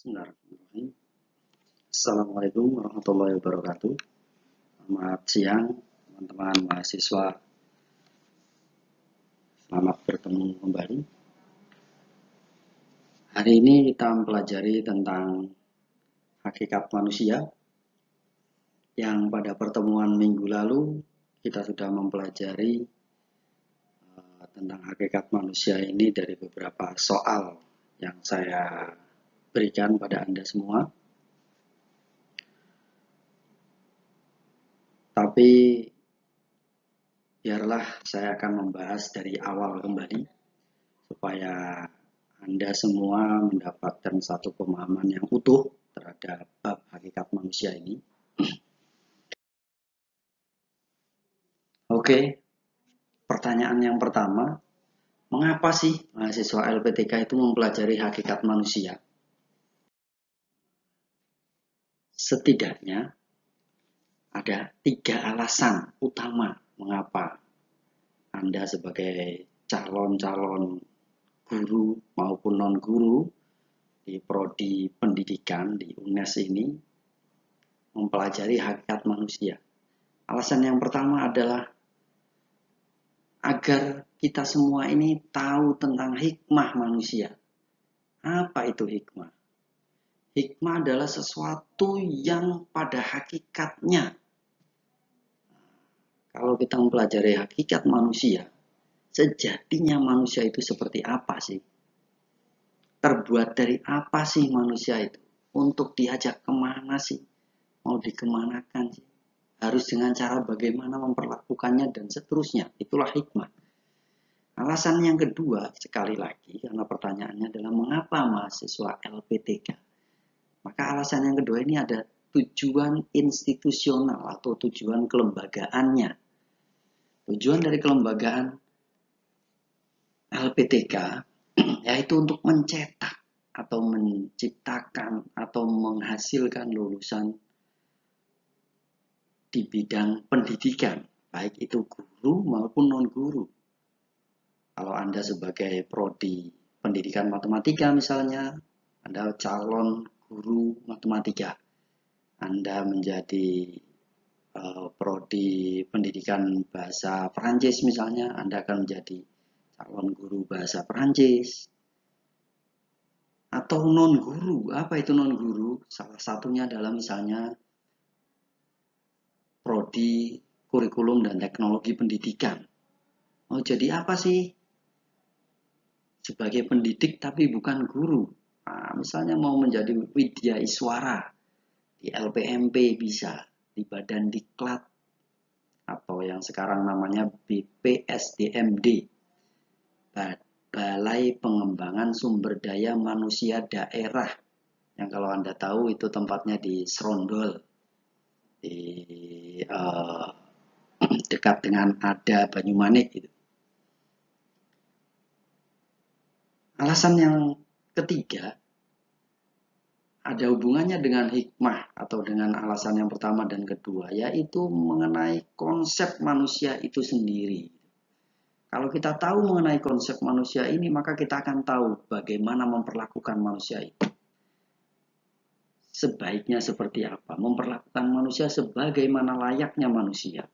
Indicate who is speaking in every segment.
Speaker 1: Bismillahirrahmanirrahim. Assalamualaikum warahmatullahi wabarakatuh. Selamat siang teman-teman mahasiswa. Selamat bertemu kembali. Hari ini kita mempelajari tentang hakikat manusia yang pada pertemuan minggu lalu kita sudah mempelajari tentang hakikat manusia ini dari beberapa soal yang saya berikan pada Anda semua. Tapi biarlah saya akan membahas dari awal kembali supaya Anda semua mendapatkan satu pemahaman yang utuh terhadap bab hakikat manusia ini. Oke, pertanyaan yang pertama, mengapa sih mahasiswa LPTK itu mempelajari hakikat manusia? Setidaknya ada 3 alasan utama mengapa Anda sebagai calon-calon guru maupun non-guru di prodi pendidikan di UNES ini mempelajari hakikat manusia. Alasan yang pertama adalah agar kita semua ini tahu tentang hikmah manusia. Apa itu hikmah? Hikmah adalah sesuatu yang pada hakikatnya, kalau kita mempelajari hakikat manusia, sejatinya manusia itu seperti apa sih? Terbuat dari apa sih manusia itu? Untuk diajak kemana sih? Mau dikemanakan sih? Harus dengan cara bagaimana memperlakukannya dan seterusnya. Itulah hikmah. Alasan yang kedua, sekali lagi, karena pertanyaannya adalah mengapa mahasiswa LPTK? Maka alasan yang kedua ini ada tujuan institusional atau tujuan kelembagaannya. Tujuan dari kelembagaan LPTK yaitu untuk mencetak atau menciptakan atau menghasilkan lulusan di bidang pendidikan, baik itu guru maupun non-guru. Kalau Anda sebagai prodi pendidikan matematika misalnya, Anda calon guru matematika. Anda menjadi prodi pendidikan bahasa Perancis misalnya, Anda akan menjadi calon guru bahasa Perancis. Atau non-guru, apa itu non-guru? Salah satunya adalah misalnya prodi kurikulum dan teknologi pendidikan. Oh, jadi apa sih? Sebagai pendidik tapi bukan guru. Nah, misalnya mau menjadi widya iswara di LPMP bisa, di Badan Diklat atau yang sekarang namanya BPSDMD, Balai Pengembangan Sumber Daya Manusia Daerah, yang kalau Anda tahu itu tempatnya di Serondol, di dekat dengan Ada Banyumanik gitu. Alasan yang ketiga ada hubungannya dengan hikmah atau dengan alasan yang pertama dan kedua, yaitu mengenai konsep manusia itu sendiri. Kalau kita tahu mengenai konsep manusia ini, maka kita akan tahu bagaimana memperlakukan manusia itu. Sebaiknya seperti apa? Memperlakukan manusia sebagaimana layaknya manusia.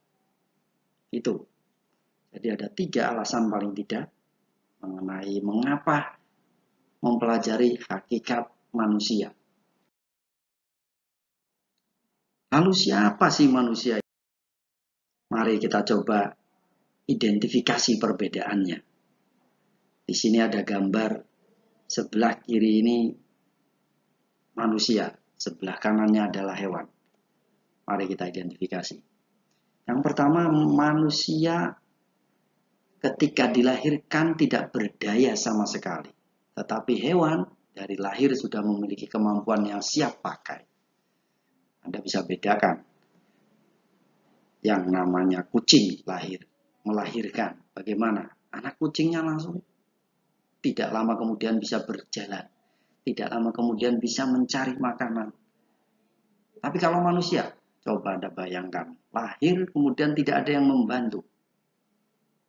Speaker 1: Itu. Jadi ada 3 alasan paling tidak mengenai mengapa mempelajari hakikat manusia. Lalu siapa sih manusia? Mari kita coba identifikasi perbedaannya. Di sini ada gambar, sebelah kiri ini manusia, sebelah kanannya adalah hewan. Mari kita identifikasi. Yang pertama, manusia ketika dilahirkan tidak berdaya sama sekali. Tetapi hewan dari lahir sudah memiliki kemampuan yang siap pakai. Anda bisa bedakan. Yang namanya kucing melahirkan. Bagaimana? Anak kucingnya langsung tidak lama kemudian bisa berjalan. Tidak lama kemudian bisa mencari makanan. Tapi kalau manusia, coba Anda bayangkan. Lahir kemudian tidak ada yang membantu.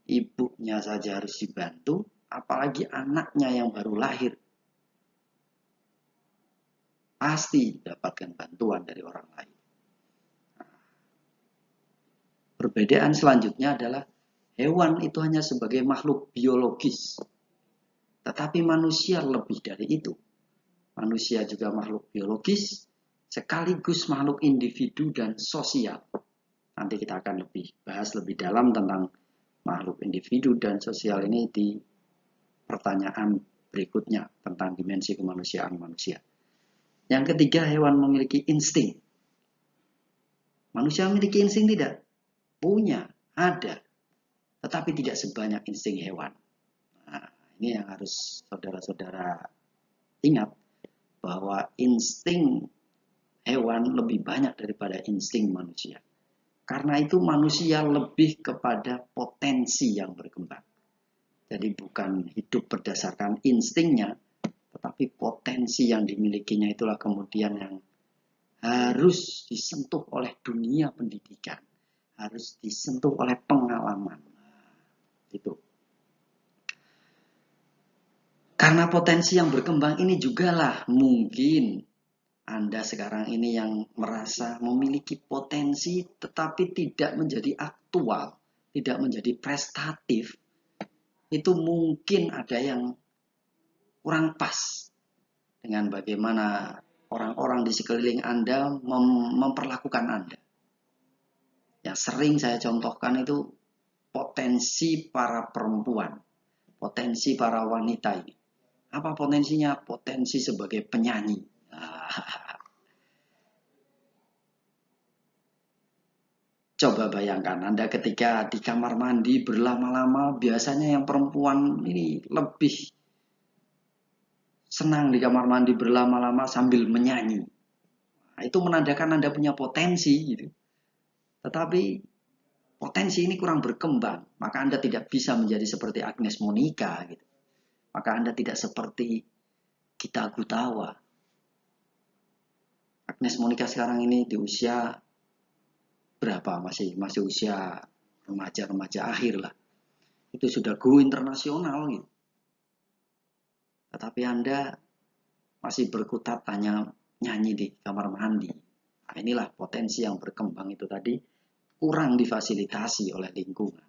Speaker 1: Ibunya saja harus dibantu, apalagi anaknya yang baru lahir. pasti dapatkan bantuan dari orang lain. Perbedaan selanjutnya adalah hewan itu hanya sebagai makhluk biologis, tetapi manusia lebih dari itu. Manusia juga makhluk biologis, sekaligus makhluk individu dan sosial. Nanti kita akan bahas lebih dalam tentang makhluk individu dan sosial ini di pertanyaan berikutnya tentang dimensi kemanusiaan manusia. Yang ketiga, hewan memiliki insting. Manusia memiliki insting tidak? Punya, ada. Tetapi tidak sebanyak insting hewan. Nah, ini yang harus saudara-saudara ingat, bahwa insting hewan lebih banyak daripada insting manusia. Karena itu manusia lebih kepada potensi yang berkembang. Jadi bukan hidup berdasarkan instingnya, tetapi potensi yang dimilikinya itulah kemudian yang harus disentuh oleh dunia pendidikan, harus disentuh oleh pengalaman. Itu. Karena potensi yang berkembang ini jugalah mungkin Anda sekarang ini yang merasa memiliki potensi tetapi tidak menjadi aktual, tidak menjadi prestatif. Itu mungkin ada yang kurang pas dengan bagaimana orang-orang di sekeliling Anda memperlakukan Anda. Yang sering saya contohkan itu potensi para perempuan, potensi para wanita ini. Apa potensinya? Potensi sebagai penyanyi. Coba bayangkan Anda ketika di kamar mandi berlama-lama, biasanya yang perempuan ini lebih senang di kamar mandi berlama-lama sambil menyanyi. Nah, itu menandakan Anda punya potensi gitu. Tetapi potensi ini kurang berkembang, maka Anda tidak bisa menjadi seperti Agnes Monica gitu. Maka Anda tidak seperti Gita Gutawa. Agnes Monica sekarang ini di usia berapa? Masih usia remaja akhir lah. Itu sudah go internasional gitu. Tetapi Anda masih berkutat hanya nyanyi di kamar mandi. Nah, inilah potensi yang berkembang itu tadi kurang difasilitasi oleh lingkungan.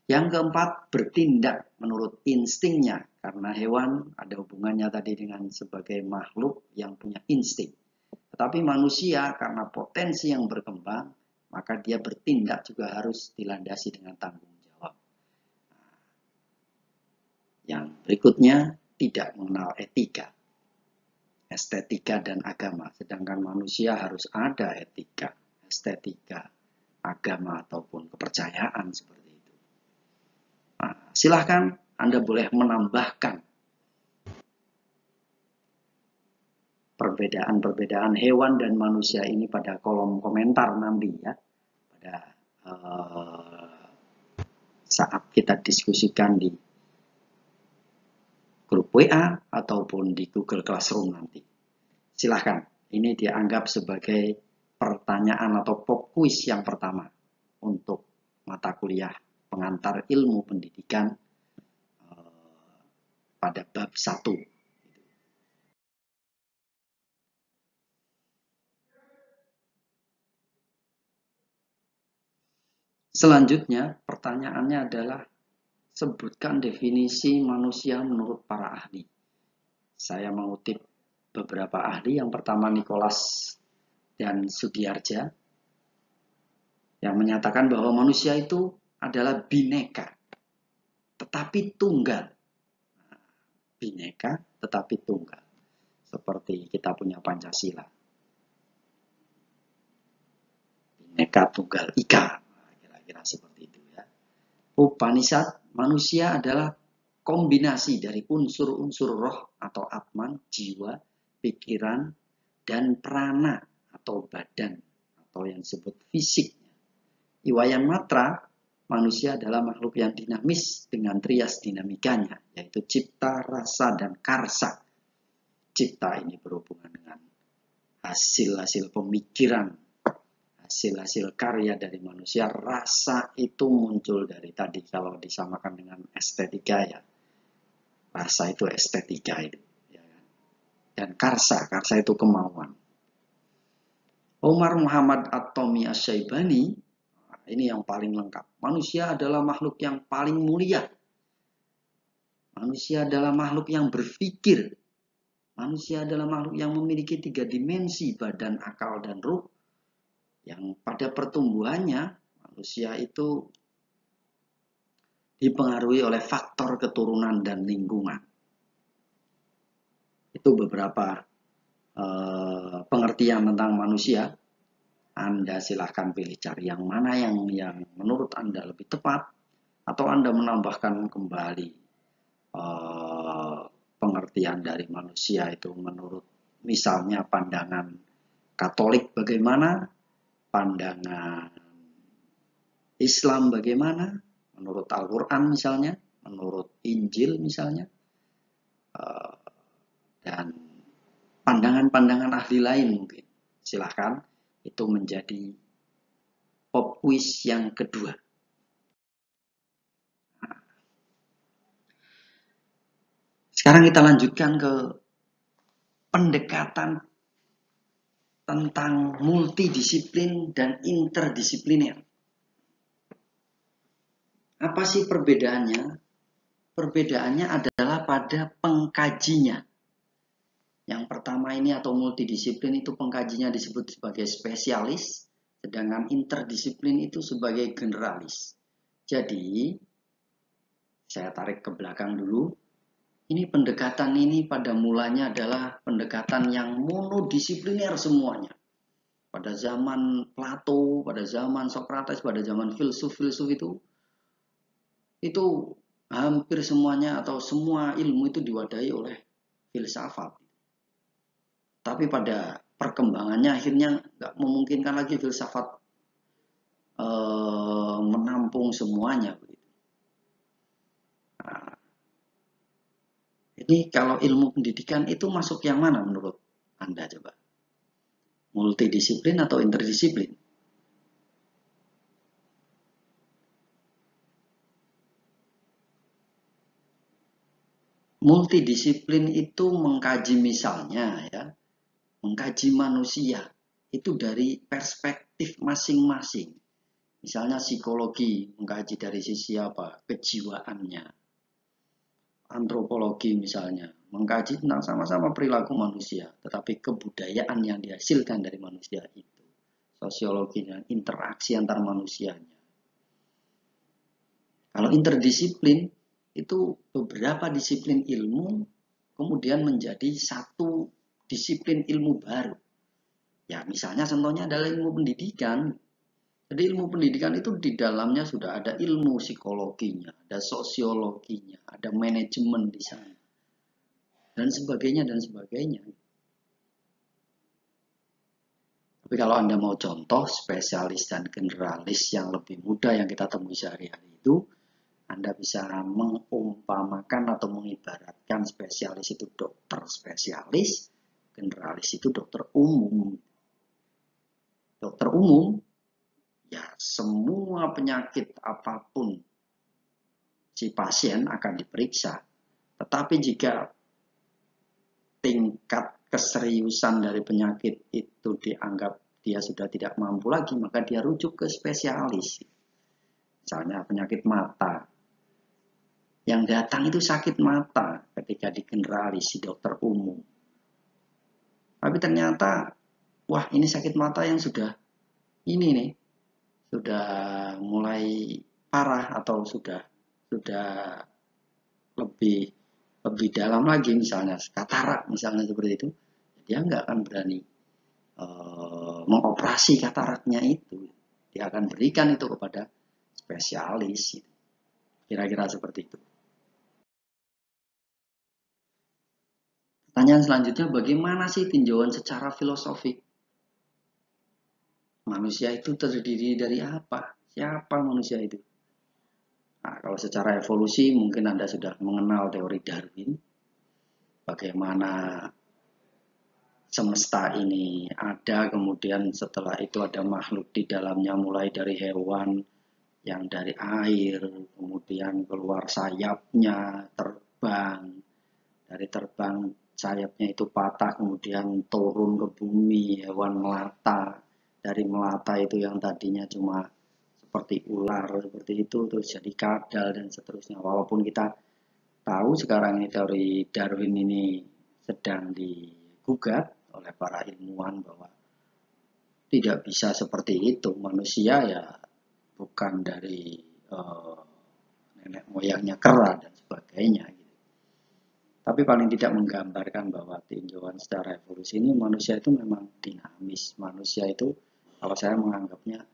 Speaker 1: Yang keempat, bertindak menurut instingnya. Karena hewan ada hubungannya tadi dengan sebagai makhluk yang punya insting. Tetapi manusia karena potensi yang berkembang, maka dia bertindak juga harus dilandasi dengan tanggung jawab. Yang berikutnya, tidak mengenal etika, estetika dan agama. Sedangkan manusia harus ada etika, estetika, agama ataupun kepercayaan seperti itu. Nah, silahkan Anda boleh menambahkan perbedaan-perbedaan hewan dan manusia ini pada kolom komentar nanti ya, pada saat kita diskusikan di grup WA ataupun di Google Classroom nanti. Silahkan, ini dianggap sebagai pertanyaan atau pop quiz yang pertama untuk mata kuliah pengantar ilmu pendidikan pada bab 1. Selanjutnya, pertanyaannya adalah sebutkan definisi manusia menurut para ahli. Saya mengutip beberapa ahli. Yang pertama Nicholas dan Sugiarja yang menyatakan bahwa manusia itu adalah bineka, tetapi tunggal. Bineka, tetapi tunggal. Seperti kita punya Pancasila. Bineka Tunggal Ika. Kira-kira seperti itu ya. Upanishad, manusia adalah kombinasi dari unsur-unsur roh atau atman, jiwa, pikiran, dan prana atau badan atau yang disebut fisiknya. Iwayan Matra, manusia adalah makhluk yang dinamis dengan trias dinamikanya, yaitu cipta, rasa, dan karsa. Cipta ini berhubungan dengan hasil-hasil pemikiran, hasil-hasil karya dari manusia. Rasa itu muncul dari tadi, kalau disamakan dengan estetika ya, rasa itu estetika itu. Ya. dan karsa. Karsa itu kemauan. Umar Muhammad At-Tomi Asy-Syaibani, ini yang paling lengkap. Manusia adalah makhluk yang paling mulia. Manusia adalah makhluk yang berpikir. Manusia adalah makhluk yang memiliki 3 dimensi, badan, akal, dan ruh. Yang pada pertumbuhannya, manusia itu dipengaruhi oleh faktor keturunan dan lingkungan. Itu beberapa pengertian tentang manusia. Anda silahkan pilih cari yang mana yang menurut Anda lebih tepat, atau Anda menambahkan kembali pengertian dari manusia itu menurut misalnya pandangan Katolik bagaimana, pandangan Islam bagaimana, menurut Al-Quran misalnya, menurut Injil misalnya, dan pandangan-pandangan ahli lain mungkin. Silahkan, itu menjadi pop quiz yang kedua. Sekarang kita lanjutkan ke pendekatan tentang multidisiplin dan interdisipliner. Apa sih perbedaannya? Perbedaannya adalah pada pengkajinya. Yang pertama ini atau multidisiplin itu pengkajinya disebut sebagai spesialis, sedangkan interdisiplin itu sebagai generalis. Jadi, saya tarik ke belakang dulu. Ini pendekatan ini pada mulanya adalah pendekatan yang monodisipliner semuanya. Pada zaman Plato, pada zaman Socrates, pada zaman filsuf-filsuf itu hampir semuanya atau semua ilmu itu diwadahi oleh filsafat. Tapi pada perkembangannya akhirnya nggak memungkinkan lagi filsafat menampung semuanya. Nah, ini kalau ilmu pendidikan itu masuk yang mana menurut Anda coba? Multidisiplin atau interdisiplin? Multidisiplin itu mengkaji misalnya ya, mengkaji manusia itu dari perspektif masing-masing. Misalnya psikologi mengkaji dari sisi apa? Kejiwaannya. Antropologi misalnya mengkaji tentang sama-sama perilaku manusia, tetapi kebudayaan yang dihasilkan dari manusia itu. Sosiologinya, interaksi antar manusianya. Kalau interdisiplin itu beberapa disiplin ilmu kemudian menjadi satu disiplin ilmu baru. Ya, misalnya contohnya adalah ilmu pendidikan. Jadi ilmu pendidikan itu di dalamnya sudah ada ilmu psikologinya, ada sosiologinya, ada manajemen di sana. Dan sebagainya dan sebagainya. Tapi kalau Anda mau contoh spesialis dan generalis yang lebih mudah yang kita temui sehari-hari itu, Anda bisa mengumpamakan atau mengibaratkan spesialis itu dokter spesialis, generalis itu dokter umum. Dokter umum, ya semua penyakit apapun si pasien akan diperiksa. Tetapi jika tingkat keseriusan dari penyakit itu dianggap dia sudah tidak mampu lagi, maka dia rujuk ke spesialis. Misalnya penyakit mata. Yang datang itu sakit mata ketika di generalis, di dokter umum. Tapi ternyata, wah ini sakit mata yang sudah ini nih, sudah mulai parah atau sudah lebih dalam lagi, misalnya katarak misalnya seperti itu, dia nggak akan berani mengoperasi kataraknya itu. Dia akan berikan itu kepada spesialis. Kira-kira seperti itu. Pertanyaan selanjutnya, bagaimana sih tinjauan secara filosofik? Manusia itu terdiri dari apa? Siapa manusia itu? Nah, kalau secara evolusi mungkin Anda sudah mengenal teori Darwin. Bagaimana semesta ini ada, kemudian setelah itu ada makhluk di dalamnya mulai dari hewan yang dari air, kemudian keluar sayapnya, terbang. Dari terbang sayapnya itu patah kemudian turun ke bumi, hewan melata. Dari melata itu yang tadinya cuma seperti ular seperti itu terus jadi kadal dan seterusnya. Walaupun kita tahu sekarang ini teori Darwin ini sedang digugat oleh para ilmuwan bahwa tidak bisa seperti itu. Manusia ya bukan dari nenek moyangnya kera dan sebagainya. Gitu. Tapi paling tidak menggambarkan bahwa tinjauan secara evolusi ini manusia itu memang dinamis. Manusia itu kalau saya menganggapnya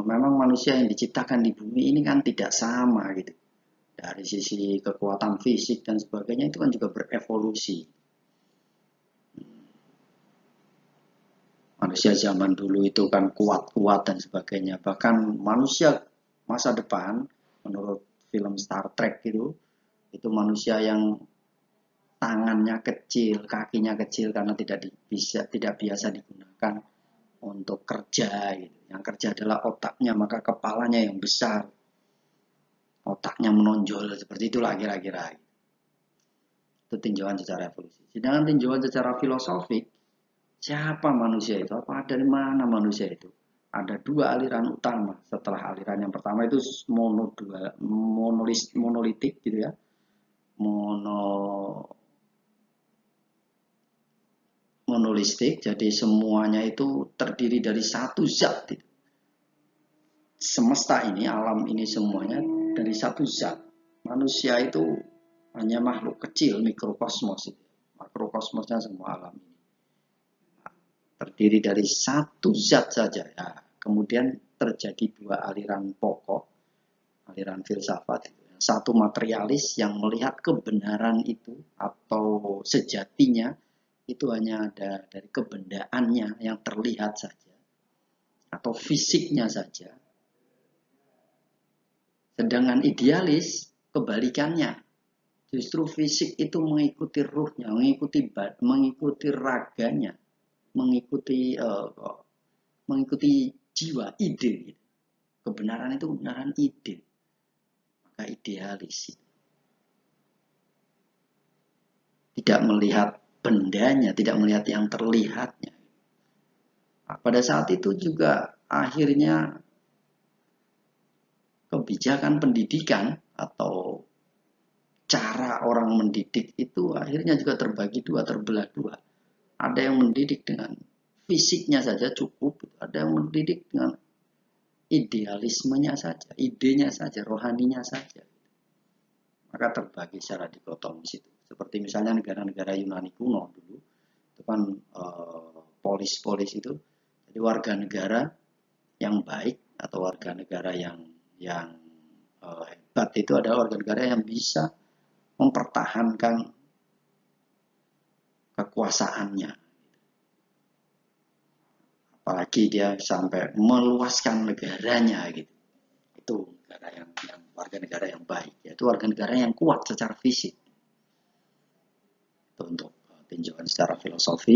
Speaker 1: memang manusia yang diciptakan di bumi ini kan tidak sama gitu. Dari sisi kekuatan fisik dan sebagainya itu kan juga berevolusi. Manusia zaman dulu itu kan kuat-kuat dan sebagainya. Bahkan manusia masa depan menurut film Star Trek itu manusia yang tangannya kecil, kakinya kecil karena tidak biasa digunakan untuk kerja gitu. Yang kerja adalah otaknya, maka kepalanya yang besar. Otaknya menonjol seperti itulah kira-kira. Itu tinjauan secara evolusi. Sedangkan tinjauan secara filosofik, siapa manusia itu? Apa dari mana manusia itu? Ada dua aliran utama. Setelah aliran yang pertama itu monolitik gitu ya. Monolistik, jadi semuanya itu terdiri dari satu zat. Gitu. Semesta ini, alam ini semuanya dari satu zat. Manusia itu hanya makhluk kecil, mikrokosmos. Makrokosmosnya semua alam ini. Terdiri dari satu zat saja. Ya. Kemudian terjadi dua aliran pokok, aliran filsafat. Satu materialis yang melihat kebenaran itu atau sejatinya itu hanya ada dari kebendaannya yang terlihat saja atau fisiknya saja. Sedangkan idealis kebalikannya. Justru fisik itu mengikuti ruhnya, mengikuti raganya, mengikuti jiwa, ide. Kebenaran itu kebenaran ide. Maka idealis. Tidak melihat bendanya, tidak melihat yang terlihatnya. Nah, pada saat itu juga akhirnya kebijakan pendidikan atau cara orang mendidik itu akhirnya juga terbagi dua, terbelah dua. Ada yang mendidik dengan fisiknya saja cukup, ada yang mendidik dengan idealismenya saja, idenya saja, rohaninya saja. Maka terbagi secara dikotomis itu. Seperti misalnya negara-negara Yunani kuno dulu, itu kan polis-polis itu, jadi warga negara yang baik atau warga negara yang hebat itu adalah warga negara yang bisa mempertahankan kekuasaannya. Apalagi dia sampai meluaskan negaranya gitu. Itu negara yang warga negara yang baik, yaitu warga negara yang kuat secara fisik. Itu untuk tinjauan secara filosofi.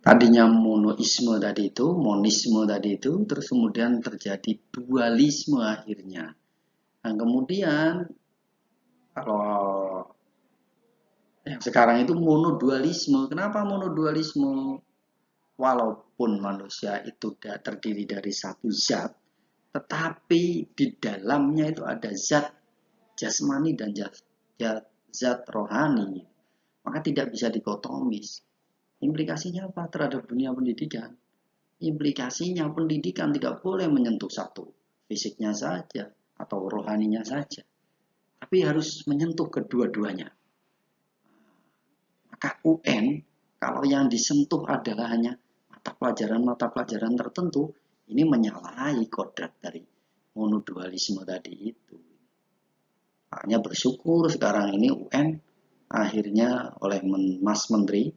Speaker 1: Tadinya monisme tadi itu, terus kemudian terjadi dualisme akhirnya. Dan kemudian kalau yang sekarang itu monodualisme. Kenapa monodualisme? Walaupun manusia itu terdiri dari satu zat, tetapi di dalamnya itu ada zat jasmani dan zat rohani. Maka tidak bisa dikotomis. Implikasinya apa terhadap dunia pendidikan? Implikasinya pendidikan tidak boleh menyentuh satu, fisiknya saja atau rohaninya saja. Tapi harus menyentuh kedua-duanya. Maka UN, kalau yang disentuh adalah hanya mata pelajaran tertentu, ini menyalahi kodrat dari monodualisme tadi itu. Makanya bersyukur sekarang ini UN akhirnya oleh Mas Menteri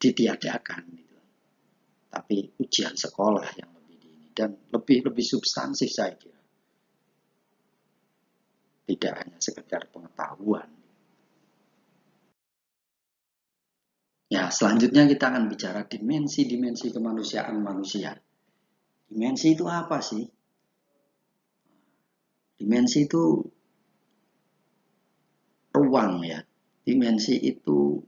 Speaker 1: ditiadakan. Gitu. Tapi ujian sekolah yang lebih dini dan lebih substansif saya kira. Tidak hanya sekedar pengetahuan. Ya, selanjutnya kita akan bicara dimensi-dimensi kemanusiaan manusia. Dimensi itu apa sih? Dimensi itu ruang ya. Dimensi itu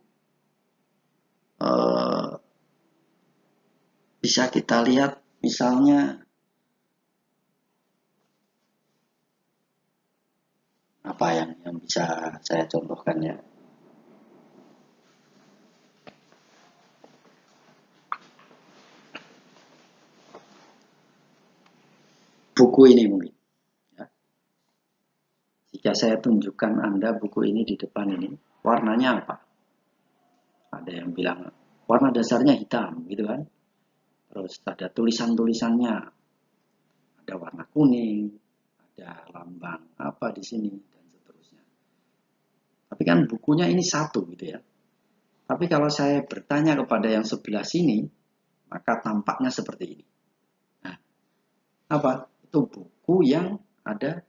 Speaker 1: bisa kita lihat misalnya apa yang bisa saya contohkan ya. Buku ini mungkin. Ya. Jika saya tunjukkan Anda buku ini di depan ini, warnanya apa? Ada yang bilang warna dasarnya hitam gitu kan. Terus ada tulisan-tulisannya, ada warna kuning, ada lambang apa di sini dan seterusnya. Tapi kan bukunya ini satu gitu ya. Tapi kalau saya bertanya kepada yang sebelah sini, maka tampaknya seperti ini. Nah, apa? Itu buku yang ada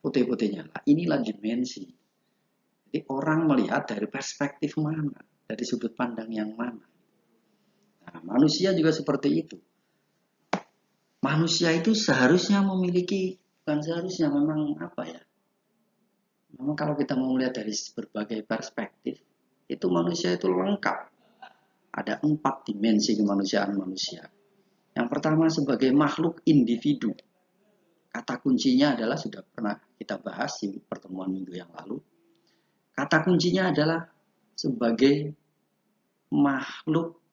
Speaker 1: putih-putihnya. Nah, inilah dimensi. Jadi orang melihat dari perspektif mana, dari sudut pandang yang mana. Nah, manusia juga seperti itu. Manusia itu seharusnya memiliki, bukan seharusnya, memang apa ya, memang kalau kita mau melihat dari berbagai perspektif, itu manusia itu lengkap. Ada 4 dimensi kemanusiaan manusia. Yang pertama sebagai makhluk individu. Kata kuncinya adalah, sudah pernah kita bahas di pertemuan minggu yang lalu, kata kuncinya adalah sebagai makhluk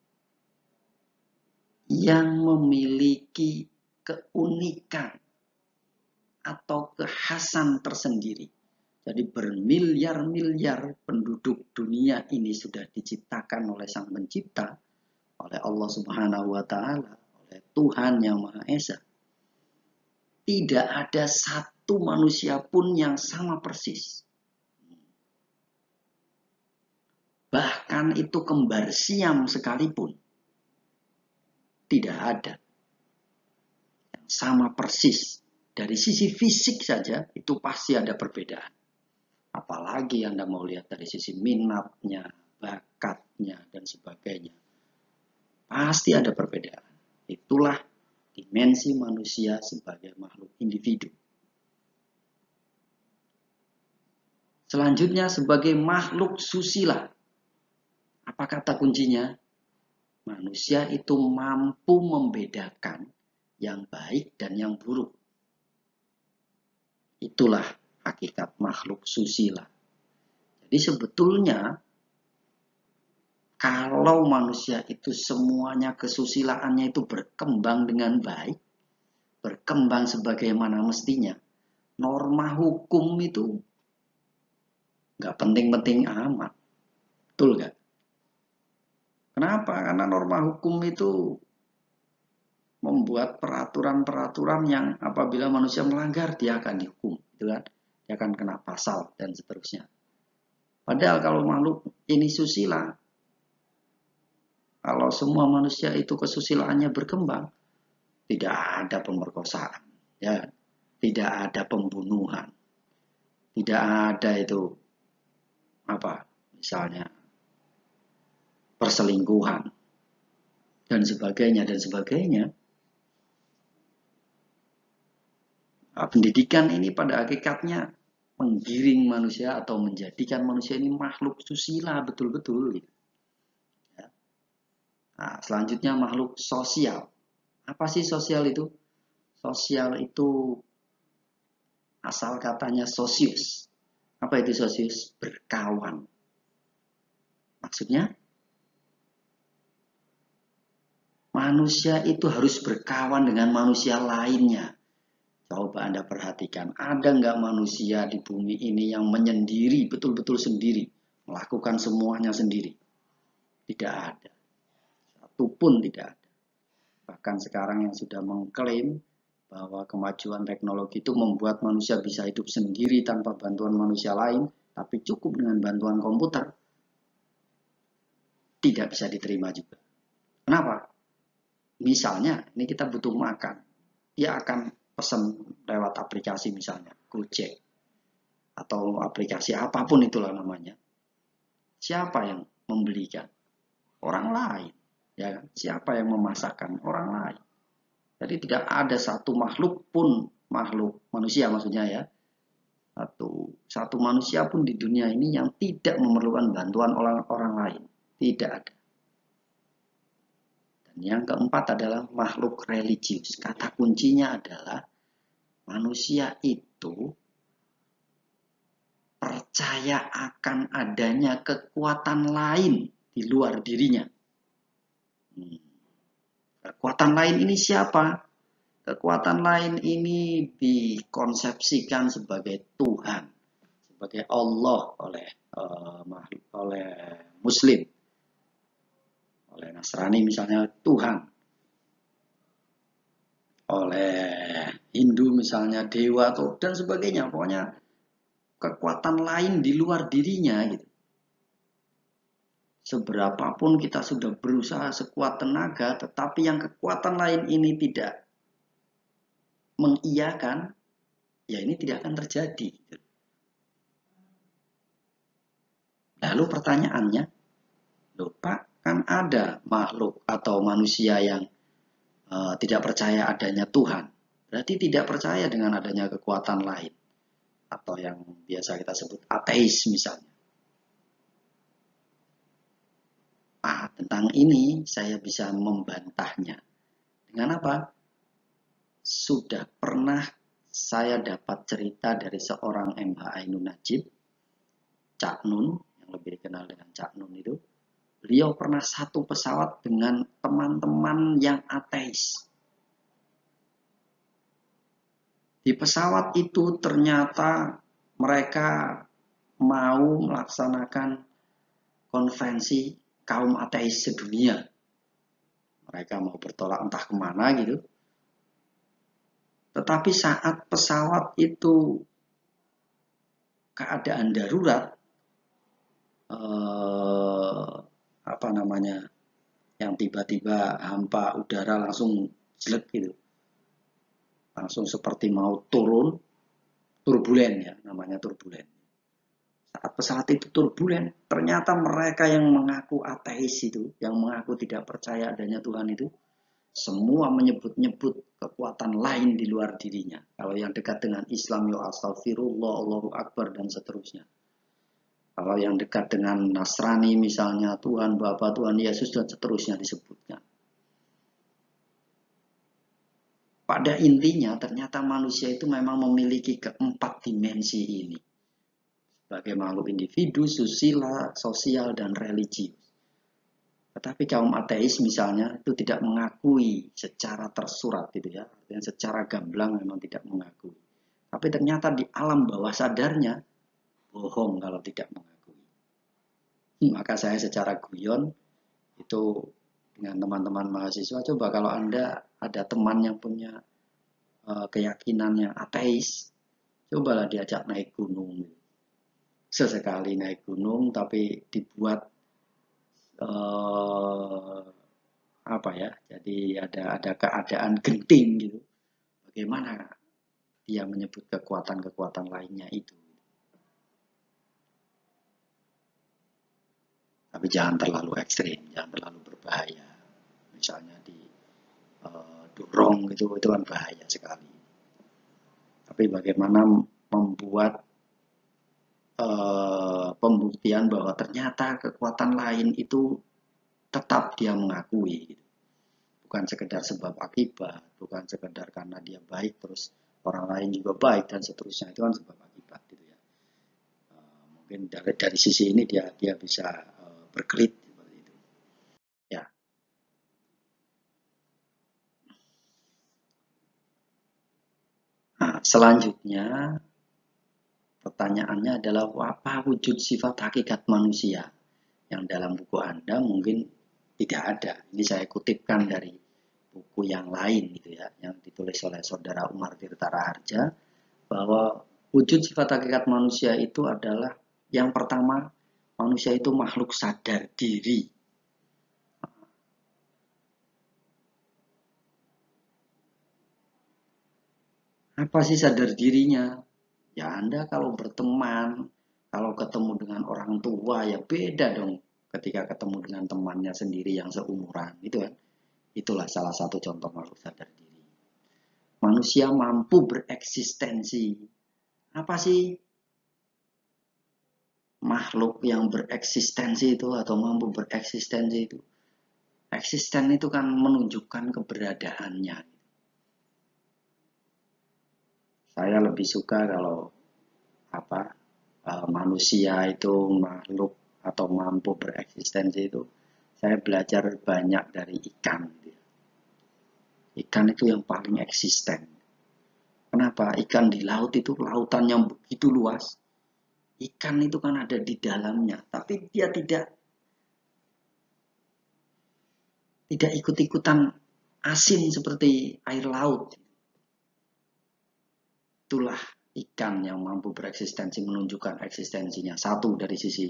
Speaker 1: yang memiliki keunikan atau kekhasan tersendiri. Jadi bermiliar-miliar penduduk dunia ini sudah diciptakan oleh Sang Pencipta, oleh Allah Subhanahu wa Ta'ala, oleh Tuhan Yang Maha Esa. Tidak ada satu manusia pun yang sama persis. Bahkan itu kembar siam sekalipun, tidak ada yang sama persis. Dari sisi fisik saja itu pasti ada perbedaan. Apalagi Anda mau lihat dari sisi minatnya, bakatnya, dan sebagainya. Pasti ada perbedaan. Itulah dimensi manusia sebagai makhluk individu. Selanjutnya sebagai makhluk susila. Apa kata kuncinya? Manusia itu mampu membedakan yang baik dan yang buruk. Itulah hakikat makhluk susila. Jadi sebetulnya kalau manusia itu semuanya kesusilaannya itu berkembang dengan baik, berkembang sebagaimana mestinya, norma hukum itu nggak penting-penting amat. Betul nggak? Kenapa? Karena norma hukum itu membuat peraturan-peraturan yang apabila manusia melanggar, dia akan dihukum. Gitu kan? Dia akan kena pasal dan seterusnya. Padahal kalau makhluk ini susila, kalau semua manusia itu kesusilaannya berkembang, tidak ada pemerkosaan, ya, tidak ada pembunuhan, tidak ada itu apa, misalnya perselingkuhan dan sebagainya dan sebagainya. Nah, pendidikan ini pada hakikatnya menggiring manusia atau menjadikan manusia ini makhluk susila betul-betul. Gitu. Ya. Nah, selanjutnya makhluk sosial. Apa sih sosial itu? Sosial itu asal katanya sosius. Apa itu sosius? Berkawan. Maksudnya manusia itu harus berkawan dengan manusia lainnya. Coba Anda perhatikan, ada nggak manusia di bumi ini yang menyendiri, betul-betul sendiri, melakukan semuanya sendiri? Tidak ada. Satu pun tidak ada. Bahkan sekarang yang sudah mengklaim bahwa kemajuan teknologi itu membuat manusia bisa hidup sendiri tanpa bantuan manusia lain, tapi cukup dengan bantuan komputer, tidak bisa diterima juga. Kenapa? Misalnya, ini kita butuh makan, dia akan pesan lewat aplikasi misalnya, Gojek, atau aplikasi apapun itulah namanya. Siapa yang membelikan? Orang lain. Ya kan? Siapa yang memasakkan? Orang lain. Jadi tidak ada satu makhluk pun, makhluk manusia maksudnya ya, satu manusia pun di dunia ini yang tidak memerlukan bantuan orang lain. Tidak ada. Dan yang keempat adalah makhluk religius. Kata kuncinya adalah manusia itu percaya akan adanya kekuatan lain di luar dirinya. Kekuatan lain ini siapa? Kekuatan lain ini dikonsepsikan sebagai Tuhan, sebagai Allah oleh Muslim, oleh Nasrani misalnya Tuhan, oleh Hindu misalnya dewa dan sebagainya. Pokoknya kekuatan lain di luar dirinya gitu. Seberapapun kita sudah berusaha sekuat tenaga, tetapi yang kekuatan lain ini tidak mengiyakan, ya ini tidak akan terjadi. Lalu pertanyaannya, loh Pak, kan ada makhluk atau manusia yang tidak percaya adanya Tuhan. Berarti tidak percaya dengan adanya kekuatan lain. Atau yang biasa kita sebut ateis misalnya. Nah, tentang ini saya bisa membantahnya. Dengan apa? Sudah pernah saya dapat cerita dari seorang MH Ainun Najib, Cak Nun, yang lebih dikenal dengan Cak Nun itu. Beliau pernah satu pesawat dengan teman-teman yang ateis. Di pesawat itu ternyata mereka mau melaksanakan konferensi kaum ateis sedunia. Mereka mau bertolak entah kemana gitu. Tetapi saat pesawat itu keadaan darurat, yang tiba-tiba hampa udara langsung jelek gitu, langsung seperti mau turbulen ya, namanya turbulen. Saat pesawat itu turbulen, ternyata mereka yang mengaku ateis itu, yang mengaku tidak percaya adanya Tuhan itu, semua menyebut-nyebut kekuatan lain di luar dirinya. Kalau yang dekat dengan Islam, ya astagfirullah, Allahu Akbar, dan seterusnya. Kalau yang dekat dengan Nasrani misalnya, Tuhan Bapa, Tuhan Yesus, dan seterusnya disebutnya. Pada intinya ternyata manusia itu memang memiliki keempat dimensi ini. Sebagai makhluk individu, susila, sosial, dan religius. Tetapi kaum ateis misalnya itu tidak mengakui secara tersurat gitu ya. Dan secara gamblang memang tidak mengakui. Tapi ternyata di alam bawah sadarnya bohong kalau tidak mengakui. Maka saya secara guyon itu dengan teman-teman mahasiswa, coba kalau Anda ada teman yang punya keyakinan yang ateis, cobalah diajak naik gunung. Sesekali naik gunung tapi dibuat jadi ada keadaan genting gitu. Bagaimana dia menyebut kekuatan-kekuatan lainnya itu? Tapi jangan terlalu ekstrim, jangan terlalu berbahaya. Misalnya dorong gitu, itu kan bahaya sekali. Tapi bagaimana membuat pembuktian bahwa ternyata kekuatan lain itu tetap dia mengakui gitu. Bukan sekedar sebab akibat, bukan sekedar karena dia baik terus orang lain juga baik dan seterusnya, itu kan sebab akibat gitu ya. Mungkin dari sisi ini dia bisa berkelit seperti itu. Ya. Nah, selanjutnya pertanyaannya adalah apa wujud sifat hakikat manusia? Yang dalam buku Anda mungkin tidak ada. Ini saya kutipkan dari buku yang lain gitu ya, yang ditulis oleh saudara Umar Tirta Raharja, bahwa wujud sifat hakikat manusia itu adalah yang pertama, manusia itu makhluk sadar diri. Apa sih sadar dirinya? Ya Anda kalau berteman, kalau ketemu dengan orang tua ya beda dong ketika ketemu dengan temannya sendiri yang seumuran, gitu kan. Itulah salah satu contoh makhluk sadar diri. Manusia mampu bereksistensi. Apa sih makhluk yang bereksistensi itu atau mampu bereksistensi itu? Eksisten itu kan menunjukkan keberadaannya. Saya lebih suka kalau manusia itu makhluk atau mampu bereksistensi itu. Saya belajar banyak dari ikan. Ikan itu yang paling eksisten. Kenapa? Ikan di laut itu lautan yang begitu luas. Ikan itu kan ada di dalamnya, tapi dia tidak ikut-ikutan asin seperti air laut. Itulah ikan yang mampu bereksistensi, menunjukkan eksistensinya. Satu dari sisi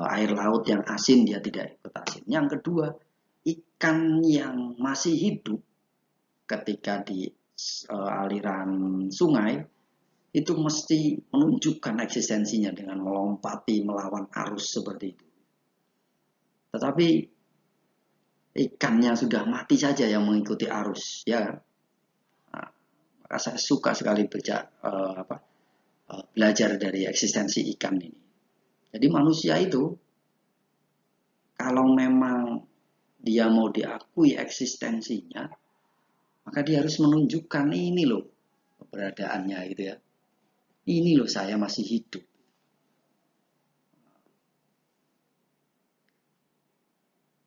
Speaker 1: air laut yang asin, dia tidak ikut asin. Yang kedua, ikan yang masih hidup ketika di aliran sungai itu mesti menunjukkan eksistensinya dengan melompati melawan arus seperti itu. Tetapi ikannya sudah mati saja yang mengikuti arus, ya. Nah, maka saya suka sekali belajar dari eksistensi ikan ini. Jadi manusia itu kalau memang dia mau diakui eksistensinya, maka dia harus menunjukkan ini loh keberadaannya gitu ya. Ini loh saya masih hidup.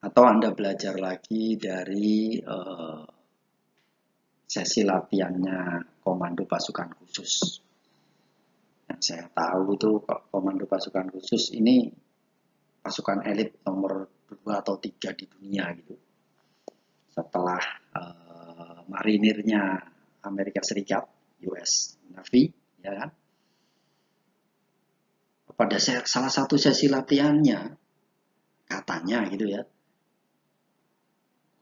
Speaker 1: Atau Anda belajar lagi dari sesi latihannya Komando Pasukan Khusus. Yang saya tahu itu Komando Pasukan Khusus ini pasukan elit nomor 2 atau 3 di dunia gitu. Setelah marinirnya Amerika Serikat, US Navy, ya kan? Pada salah satu sesi latihannya, katanya gitu ya,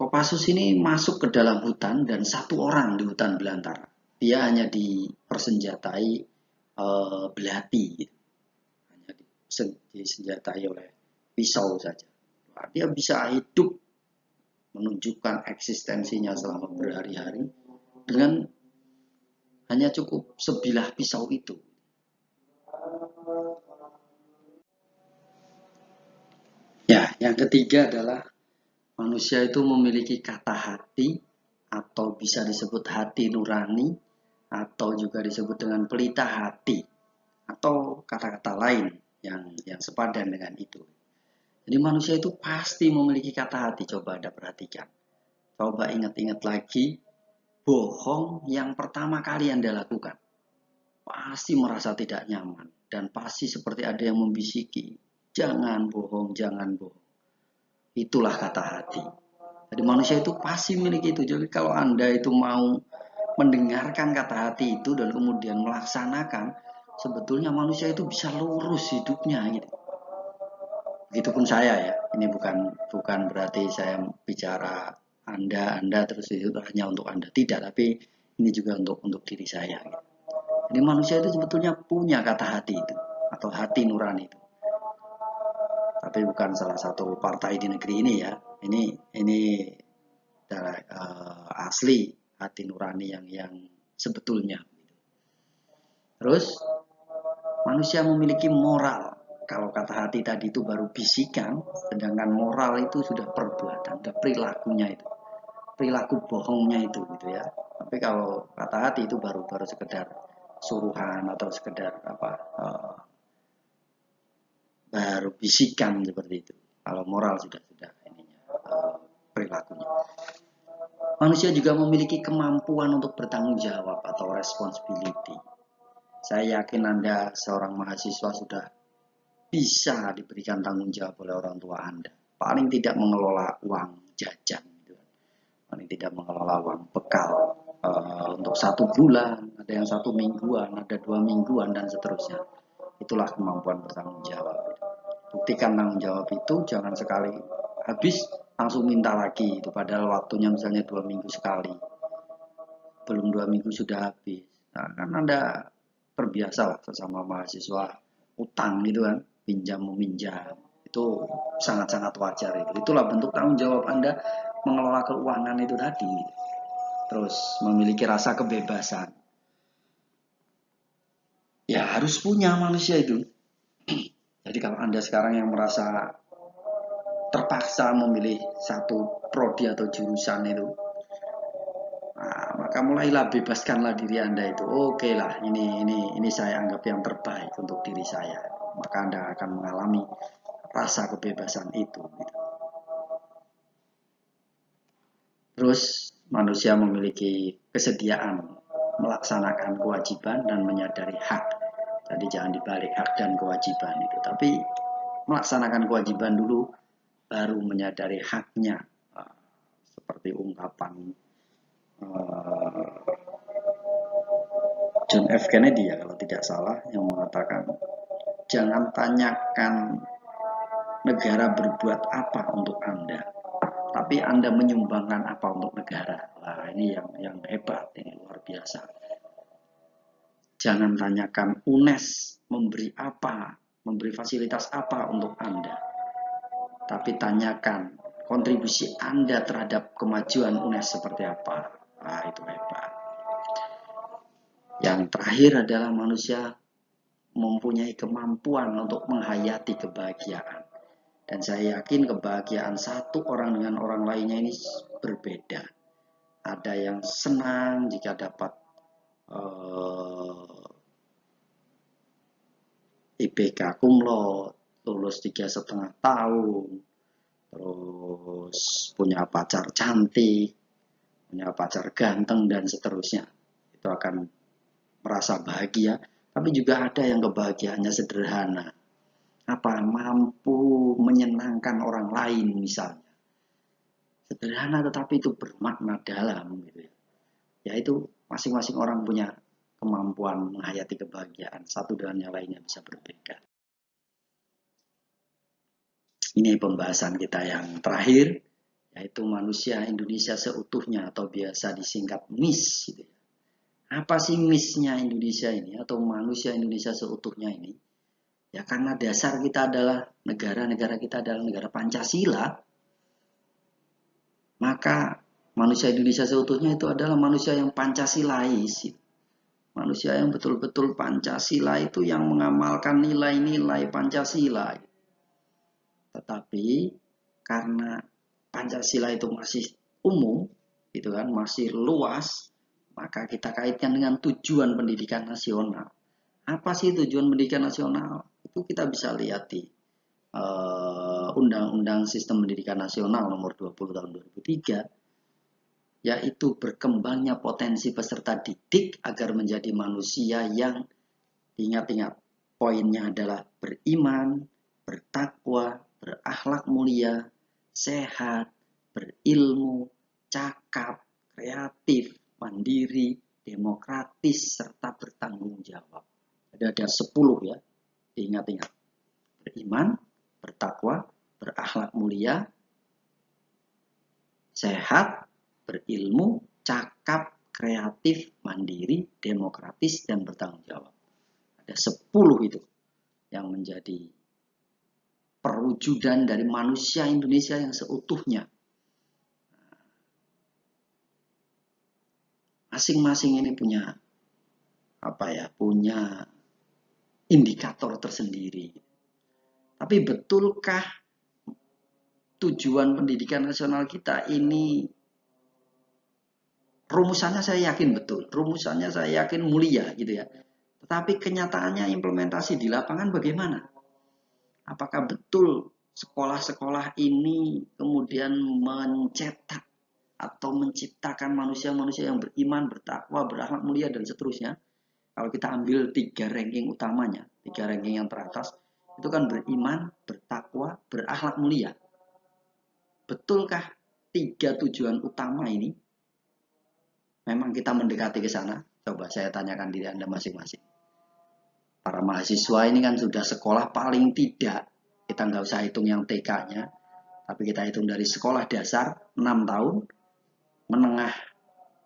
Speaker 1: Kopassus ini masuk ke dalam hutan dan satu orang di hutan belantara. Dia hanya dipersenjatai belati, gitu. Hanya disenjatai oleh pisau saja. Nah, dia bisa hidup menunjukkan eksistensinya selama berhari-hari dengan hanya cukup sebilah pisau itu. Ya, yang ketiga adalah manusia itu memiliki kata hati atau bisa disebut hati nurani atau juga disebut dengan pelita hati atau kata-kata lain yang sepadan dengan itu. Jadi manusia itu pasti memiliki kata hati. Coba Anda perhatikan. Coba ingat-ingat lagi bohong yang pertama kali Anda lakukan. Pasti merasa tidak nyaman dan pasti seperti ada yang membisiki, jangan bohong, jangan bohong. Itulah kata hati. Jadi manusia itu pasti memiliki itu. Jadi kalau Anda itu mau mendengarkan kata hati itu dan kemudian melaksanakan, sebetulnya manusia itu bisa lurus hidupnya gitu. Begitupun saya ya. Ini bukan berarti saya bicara Anda terus itu hanya untuk Anda, tidak, tapi ini juga untuk diri saya gitu. Jadi manusia itu sebetulnya punya kata hati itu atau hati nurani itu. Tapi bukan salah satu partai di negeri ini ya. Ini asli hati nurani yang sebetulnya. Terus manusia memiliki moral. Kalau kata hati tadi itu baru bisikan, sedangkan moral itu sudah perbuatan, sudah perilakunya itu, perilaku bohongnya itu gitu ya. Tapi kalau kata hati itu baru sekedar suruhan atau sekedar baru bisikan seperti itu. Kalau moral sudah perilakunya. Manusia juga memiliki kemampuan untuk bertanggung jawab atau responsibility. Saya yakin Anda seorang mahasiswa sudah bisa diberikan tanggung jawab oleh orang tua Anda. Paling tidak mengelola uang jajan, gitu. Paling tidak mengelola uang bekal untuk 1 bulan, ada yang 1 mingguan, ada 2 mingguan dan seterusnya. Itulah kemampuan bertanggung jawab. Buktikan tanggung jawab itu, jangan sekali habis langsung minta lagi. Itu padahal waktunya misalnya 2 minggu sekali. Belum 2 minggu sudah habis. Nah, kan Anda terbiasa lah sesama mahasiswa utang gitu kan. pinjam meminjam. Itu sangat-sangat wajar itu. Itulah bentuk tanggung jawab Anda mengelola keuangan itu tadi. Terus memiliki rasa kebebasan. Ya harus punya manusia itu. Jadi kalau Anda sekarang yang merasa terpaksa memilih satu prodi atau jurusan itu, nah, maka mulailah bebaskanlah diri Anda itu. Oke lah, ini saya anggap yang terbaik untuk diri saya. Maka Anda akan mengalami rasa kebebasan itu. Gitu. Terus manusia memiliki kesediaan melaksanakan kewajiban dan menyadari hak. Jadi jangan dibalik hak dan kewajiban itu, tapi melaksanakan kewajiban dulu baru menyadari haknya. Seperti ungkapan John F. Kennedy ya kalau tidak salah yang mengatakan jangan tanyakan negara berbuat apa untuk Anda, tapi Anda menyumbangkan apa untuk negara. Nah, ini yang hebat, ini luar biasa. Jangan tanyakan UNES memberi apa, memberi fasilitas apa untuk Anda, tapi tanyakan kontribusi Anda terhadap kemajuan UNES seperti apa. Nah, itu hebat. Yang terakhir adalah manusia mempunyai kemampuan untuk menghayati kebahagiaan. Dan saya yakin kebahagiaan satu orang dengan orang lainnya ini berbeda. Ada yang senang jika dapat IPK cum laude, lulus 3,5 tahun, terus punya pacar cantik, punya pacar ganteng, dan seterusnya. Itu akan merasa bahagia. Tapi juga ada yang kebahagiaannya sederhana. Apa? Mampu menyenangkan orang lain misalnya. Sederhana tetapi itu bermakna dalam gitu ya. Yaitu masing-masing orang punya kemampuan menghayati kebahagiaan. Satu dengan yang lainnya bisa berbeda. Ini pembahasan kita yang terakhir, yaitu manusia Indonesia seutuhnya atau biasa disingkat MIS. Gitu ya. Apa sih MIS-nya Indonesia ini atau manusia Indonesia seutuhnya ini? Ya karena dasar kita adalah negara kita adalah negara Pancasila, maka manusia Indonesia seutuhnya itu adalah manusia yang Pancasilais. Manusia yang betul-betul Pancasila itu yang mengamalkan nilai-nilai Pancasila. Tetapi karena Pancasila itu masih umum, gitu kan, masih luas, maka kita kaitkan dengan tujuan pendidikan nasional. Apa sih tujuan pendidikan nasional? Itu kita bisa lihat di Undang-Undang Sistem Pendidikan Nasional nomor 20 tahun 2003, yaitu berkembangnya potensi peserta didik agar menjadi manusia yang ingat-ingat poinnya adalah beriman, bertakwa, berakhlak mulia, sehat, berilmu, cakap, kreatif, mandiri, demokratis, serta bertanggung jawab. Ada 10 ya, diingat-ingat. Beriman, bertakwa, berakhlak mulia, sehat, berilmu, cakap, kreatif, mandiri, demokratis, dan bertanggung jawab. Ada 10 itu yang menjadi perwujudan dari manusia Indonesia yang seutuhnya. Masing-masing ini punya punya indikator tersendiri. Tapi betulkah tujuan pendidikan nasional kita ini rumusannya saya yakin betul, rumusannya saya yakin mulia gitu ya. Tetapi kenyataannya implementasi di lapangan bagaimana? Apakah betul sekolah-sekolah ini kemudian mencetak atau menciptakan manusia-manusia yang beriman, bertakwa, berakhlak mulia, dan seterusnya? Kalau kita ambil 3 ranking utamanya, 3 ranking yang teratas, itu kan beriman, bertakwa, berakhlak mulia. Betulkah 3 tujuan utama ini? Memang kita mendekati ke sana? Coba saya tanyakan diri Anda masing-masing. Para mahasiswa ini kan sudah sekolah paling tidak, kita nggak usah hitung yang TK-nya, tapi kita hitung dari sekolah dasar 6 tahun, menengah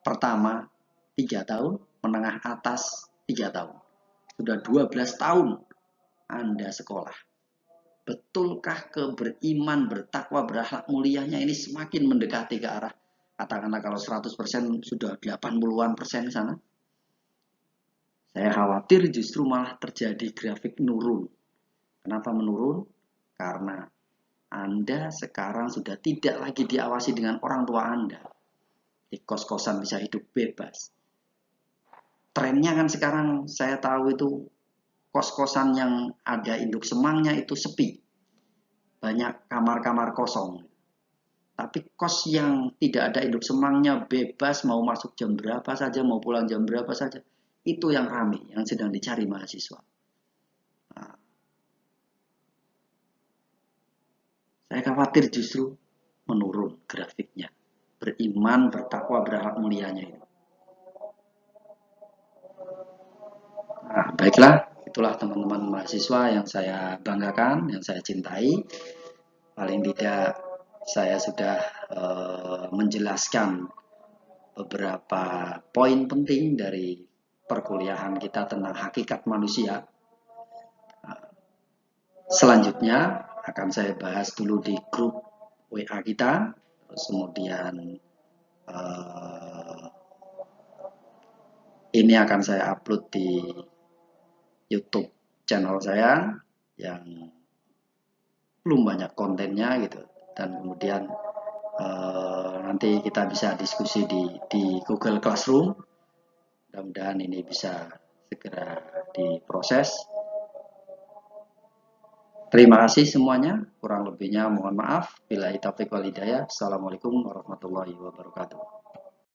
Speaker 1: pertama 3 tahun, menengah atas 3 tahun. Sudah 12 tahun Anda sekolah. Betulkah beriman, bertakwa, berakhlak mulianya ini semakin mendekati ke arah, katakanlah kalau 100% sudah 80-an% sana? Saya khawatir justru malah terjadi grafik menurun. Kenapa menurun? Karena Anda sekarang sudah tidak lagi diawasi dengan orang tua Anda. Di kos-kosan bisa hidup bebas. Trennya kan sekarang saya tahu itu kos-kosan yang ada induk semangnya itu sepi. Banyak kamar-kamar kosong. Tapi kos yang tidak ada induk semangnya bebas, mau masuk jam berapa saja, mau pulang jam berapa saja. Itu yang ramai, yang sedang dicari mahasiswa. Nah, saya khawatir justru menurun grafiknya. Beriman, bertakwa, berakhlak mulianya itu. Nah, baiklah, itulah teman-teman mahasiswa yang saya banggakan, yang saya cintai. Paling tidak saya sudah menjelaskan beberapa poin penting dari perkuliahan kita tentang hakikat manusia. Selanjutnya akan saya bahas dulu di grup WA kita, terus kemudian ini akan saya upload di YouTube channel saya yang belum banyak kontennya gitu, dan kemudian nanti kita bisa diskusi di Google Classroom. Mudah-mudahan ini bisa segera diproses. Terima kasih semuanya. Kurang lebihnya mohon maaf. Billahi taufiq wal hidayah. Assalamualaikum warahmatullahi wabarakatuh.